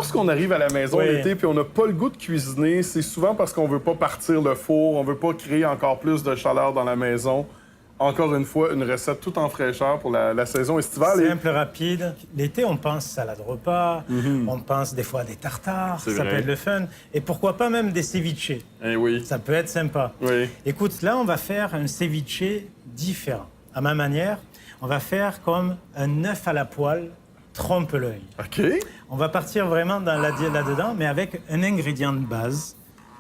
Lorsqu'on arrive à la maison l'été puis on n'a pas le goût de cuisiner, c'est souvent parce qu'on veut pas partir le four, on veut pas créer encore plus de chaleur dans la maison. Encore une fois, une recette tout en fraîcheur pour la saison estivale. Simple, rapide. L'été, on pense salade repas, on pense des fois à des tartares, ça peut être le fun. Et pourquoi pas même des ceviches. Eh oui. Ça peut être sympa. Oui. Écoute, là, on va faire un ceviche différent. À ma manière, on va faire comme un œuf à la poêle trompe-l'œil. OK. On va partir vraiment dans là-dedans, mais avec un ingrédient de base,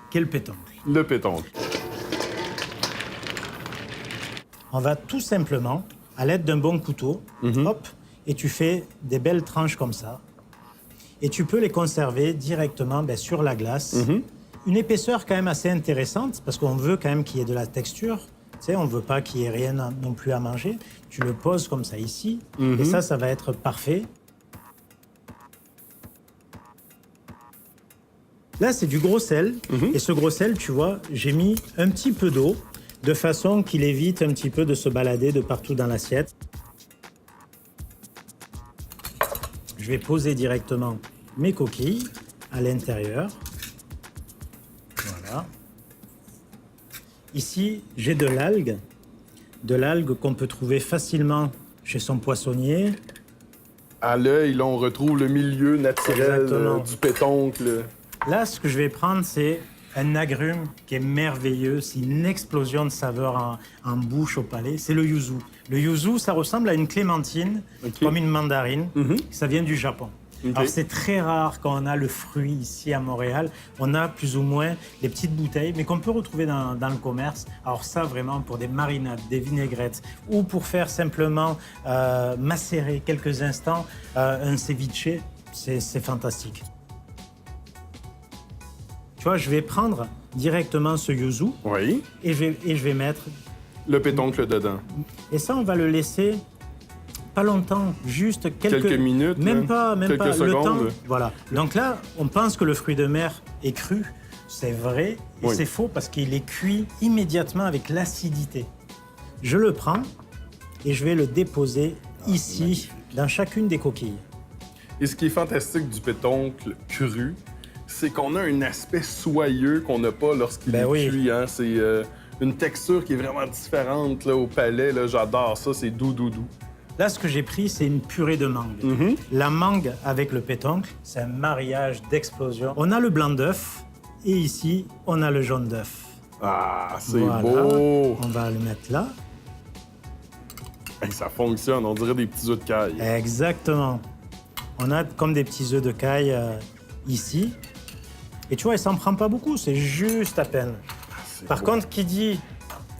qui est le pétoncle. Le pétoncle. On va tout simplement, à l'aide d'un bon couteau, hop, et tu fais des belles tranches comme ça. Et tu peux les conserver directement sur la glace. Une épaisseur quand même assez intéressante, parce qu'on veut quand même qu'il y ait de la texture. Tu sais, on ne veut pas qu'il y ait rien non plus à manger. Tu le poses comme ça ici, et ça va être parfait. Là, c'est du gros sel. Et ce gros sel, tu vois, j'ai mis un petit peu d'eau, de façon qu'il évite un petit peu de se balader de partout dans l'assiette. Je vais poser directement mes coquilles à l'intérieur. Voilà. Ici, j'ai de l'algue qu'on peut trouver facilement chez son poissonnier. À l'œil, là, on retrouve le milieu naturel du pétoncle. Là, ce que je vais prendre, c'est un agrume qui est merveilleux. C'est une explosion de saveurs en bouche, au palais. C'est le yuzu. Le yuzu, ça ressemble à une clémentine, comme une mandarine. Ça vient du Japon. Alors, c'est très rare quand on a le fruit ici à Montréal. On a plus ou moins des petites bouteilles, mais qu'on peut retrouver dans le commerce. Alors ça, vraiment, pour des marinades, des vinaigrettes, ou pour faire simplement macérer quelques instants un ceviche, c'est fantastique. Tu vois, je vais prendre directement ce yuzu et je vais mettre le pétoncle dedans. Et ça, on va le laisser pas longtemps, juste quelques minutes, même pas quelques secondes. Le temps. Voilà. Donc là, on pense que le fruit de mer est cru. C'est vrai et c'est faux parce qu'il est cuit immédiatement avec l'acidité. Je le prends et je vais le déposer ici, dans chacune des coquilles. Et ce qui est fantastique du pétoncle cru, c'est qu'on a un aspect soyeux qu'on n'a pas lorsqu'il est cuit. Hein? C'est une texture qui est vraiment différente là, au palais. Là. J'adore ça, c'est doux. Là, ce que j'ai pris, c'est une purée de mangue. La mangue avec le pétoncle, c'est un mariage d'explosion. On a le blanc d'œuf et ici, on a le jaune d'œuf. Ah, c'est beau! On va le mettre là. Et ça fonctionne, on dirait des petits œufs de caille. Exactement. On a comme des petits œufs de caille ici. Et tu vois, il s'en prend pas beaucoup, c'est juste à peine. Par contre, qui dit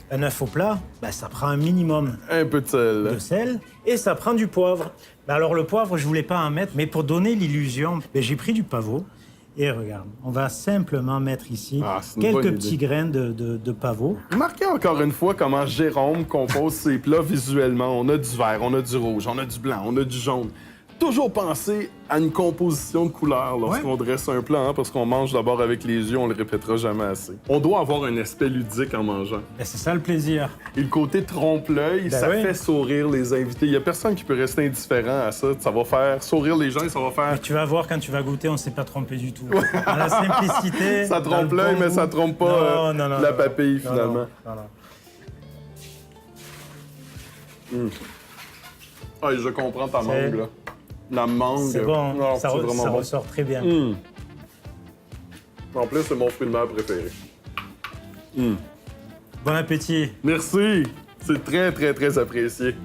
un œuf au plat, ça prend un minimum un peu de sel et ça prend du poivre. Alors le poivre, je voulais pas en mettre, mais pour donner l'illusion, j'ai pris du pavot. Et regarde, on va simplement mettre ici quelques petits grains de pavot. Remarquez encore une fois comment Jérôme compose ses plats visuellement. On a du vert, on a du rouge, on a du blanc, on a du jaune. Toujours penser à une composition de couleurs lorsqu'on dresse un plat, parce qu'on mange d'abord avec les yeux, on le répétera jamais assez. On doit avoir un aspect ludique en mangeant. C'est ça le plaisir. Et le côté trompe-l'œil, ça fait sourire les invités. Il n'y a personne qui peut rester indifférent à ça. Ça va faire sourire les gens et ça va faire... Mais tu vas voir, quand tu vas goûter, on ne s'est pas trompé du tout. Dans la simplicité... Ça trompe l'œil, mais ça trompe pas la papille, finalement. Ah, je comprends ta mangue, là. La mangue. C'est bon, ça ressort très bien. En plus, c'est mon fruit de mer préféré. Bon appétit. Merci. C'est très, très, très apprécié.